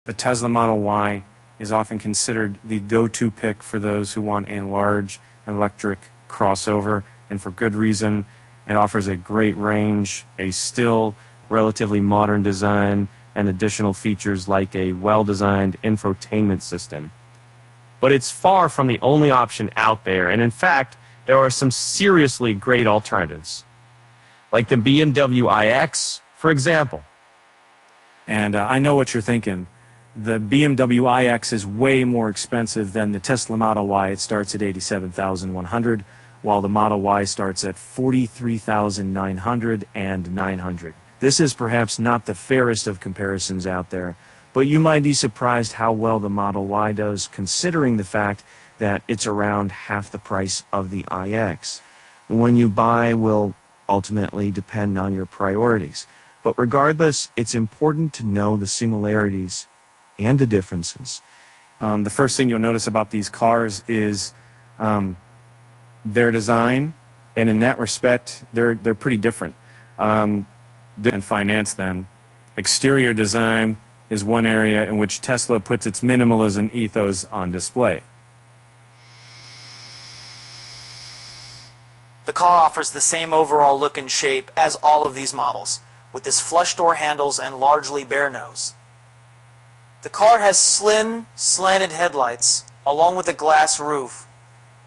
The Tesla Model Y is often considered the go-to pick for those who want a large electric crossover, and for good reason. It offers a great range, a still relatively modern design, and additional features like a well-designed infotainment system. But it's far from the only option out there, and in fact, there are some seriously great alternatives, like the BMW iX, for example. And I know what you're thinking. The BMW iX is way more expensive than the Tesla Model Y. It starts at $87,100, while the Model Y starts at $43,900 and $900. This is perhaps not the fairest of comparisons out there, but you might be surprised how well the Model Y does, considering the fact that it's around half the price of the iX. When you buy will ultimately depend on your priorities. But regardless, it's important to know the similarities and the differences. The first thing you'll notice about these cars is their design, and in that respect, they're pretty different. And finance them. Exterior design is one area in which Tesla puts its minimalism ethos on display. The car offers the same overall look and shape as all of these models, with its flush door handles and largely bare nose. The car has slim, slanted headlights, along with a glass roof,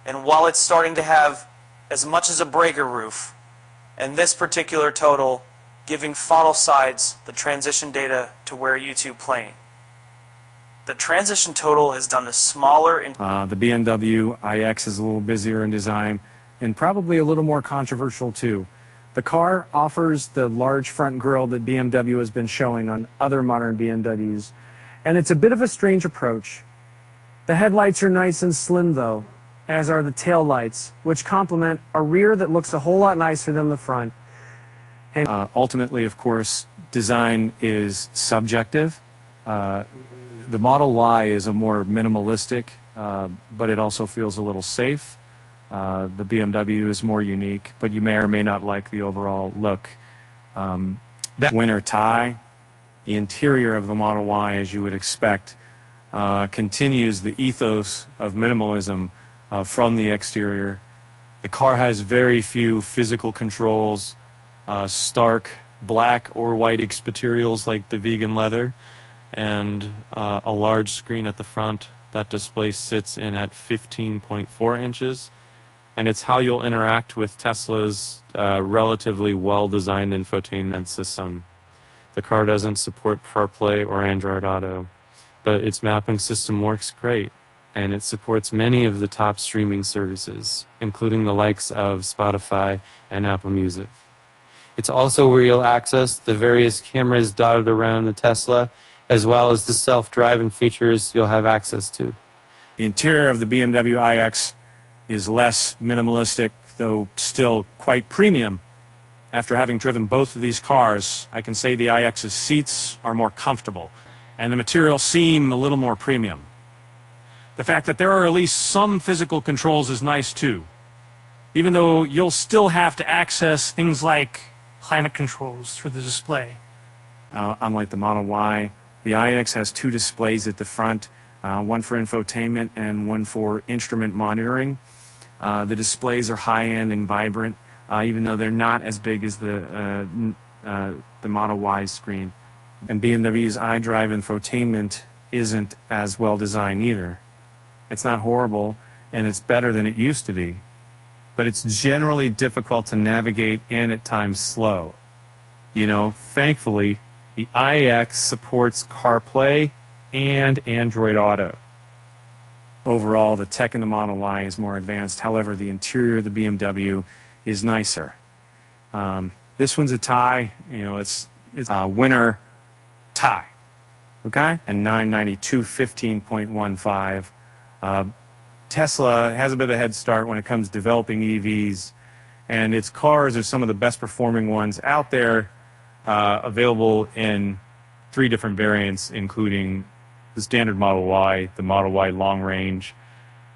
and while it's starting to have as much as a breaker roof, and this particular total giving throttle sides the transition data to where YouTube playing. The transition total has done the smaller. The BMW iX is a little busier in design and probably a little more controversial too. The car offers the large front grille that BMW has been showing on other modern BMWs, and it's a bit of a strange approach. The headlights are nice and slim though, as are the tail lights, which complement a rear that looks a whole lot nicer than the front. And ultimately, of course, design is subjective. The Model Y is a more minimalistic, but it also feels a little safe. The BMW is more unique, but you may or may not like the overall look. That winter tie, the interior of the Model Y, as you would expect, continues the ethos of minimalism from the exterior. The car has very few physical controls. Stark black or white materials like the vegan leather, and a large screen at the front. That display sits in at 15.4 inches, and it's how you'll interact with Tesla's relatively well-designed infotainment system. The car doesn't support CarPlay or Android Auto, but its mapping system works great, and it supports many of the top streaming services, including the likes of Spotify and Apple Music. It's also where you'll access the various cameras dotted around the Tesla, as well as the self-driving features you'll have access to. The interior of the BMW iX is less minimalistic, though still quite premium. After having driven both of these cars, I can say the iX's seats are more comfortable, and the materials seem a little more premium. The fact that there are at least some physical controls is nice too, even though you'll still have to access things like climate controls through the display. Unlike the Model Y, the iX has two displays at the front, one for infotainment and one for instrument monitoring. The displays are high-end and vibrant, even though they're not as big as the Model Y screen. And BMW's iDrive infotainment isn't as well designed either. It's not horrible, and it's better than it used to be, but it's generally difficult to navigate and at times slow. You know, thankfully, the iX supports CarPlay and Android Auto. Overall, the tech in the Model Y is more advanced. However, the interior of the BMW is nicer. This one's a tie. You know, it's a winter tie. Okay? And $992, 15.15. Tesla has a bit of a head start when it comes to developing EVs, and its cars are some of the best performing ones out there, available in 3 different variants, including the standard Model Y, the Model Y Long Range,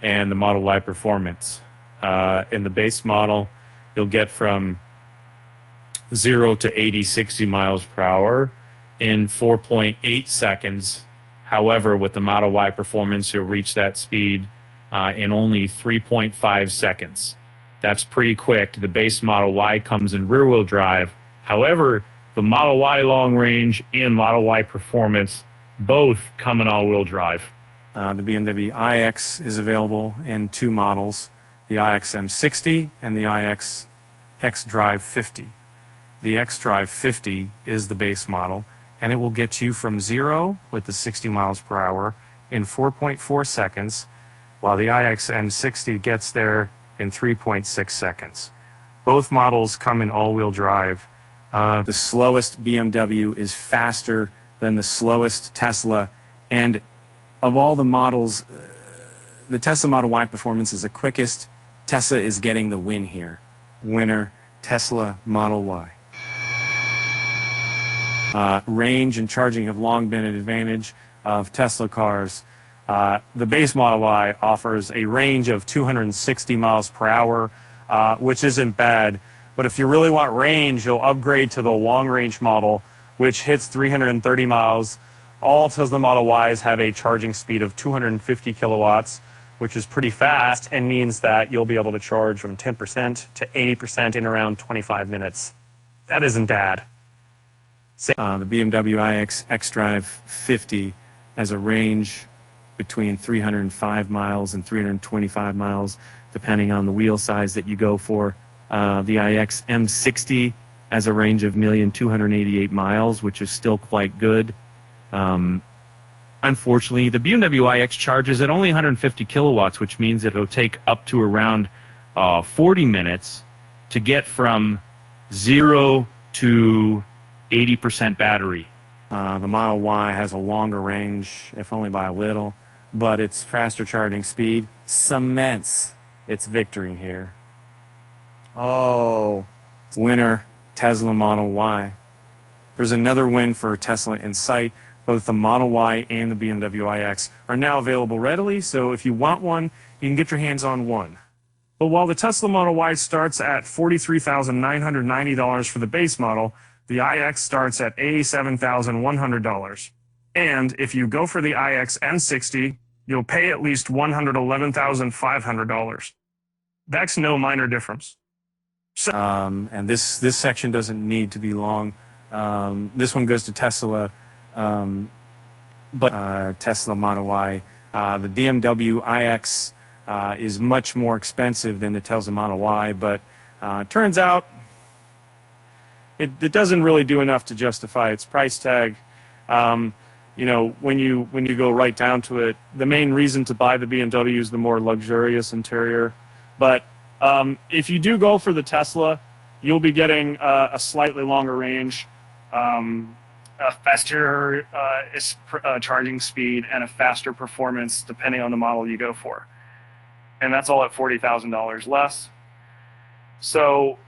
and the Model Y Performance. In the base model, you'll get from 0 to 80, 60 miles per hour in 4.8 seconds. However, with the Model Y performance, you'll reach that speed in only 3.5 seconds. That's pretty quick. The base Model Y comes in rear-wheel drive. However, the Model Y long range and Model Y performance both come in all-wheel drive. The BMW iX is available in two models, the iX M60 and the iX xDrive 50. The xDrive 50 is the base model, and it will get you from 0 with the 60 miles per hour in 4.4 seconds, while the iX M60 gets there in 3.6 seconds. Both models come in all-wheel drive. The slowest BMW is faster than the slowest Tesla, and of all the models, the Tesla Model Y performance is the quickest. Tesla is getting the win here. Winner, Tesla Model Y. Range and charging have long been an advantage of Tesla cars. The base Model Y offers a range of 260 miles per hour, which isn't bad. But if you really want range, you'll upgrade to the long-range model, which hits 330 miles. All Tesla Model Ys have a charging speed of 250 kilowatts, which is pretty fast and means that you'll be able to charge from 10% to 80% in around 25 minutes. That isn't bad. The BMW iX xDrive 50 has a range between 305 miles and 325 miles, depending on the wheel size that you go for. The iX M60 has a range of 1,288 miles, which is still quite good. Unfortunately, the BMW iX charges at only 150 kilowatts, which means it'll take up to around 40 minutes to get from 0 to 80% battery. The Model Y has a longer range, if only by a little, but its faster charging speed cements its victory here. Oh, winner, Tesla Model Y. There's another win for Tesla in sight. Both the Model Y and the BMW iX are now available readily, so if you want one, you can get your hands on one. But while the Tesla Model Y starts at $43,990 for the base model, the iX starts at $87,100. And if you go for the iX N60, you'll pay at least $111,500. That's no minor difference. And this section doesn't need to be long. This one goes to Tesla. Tesla Model Y. The BMW iX is much more expensive than the Tesla Model Y, but turns out it doesn't really do enough to justify its price tag. You know, when you go right down to it, the main reason to buy the BMW is the more luxurious interior. But if you do go for the Tesla, you'll be getting a slightly longer range, a faster charging speed, and a faster performance depending on the model you go for. And that's all at $40,000 less. So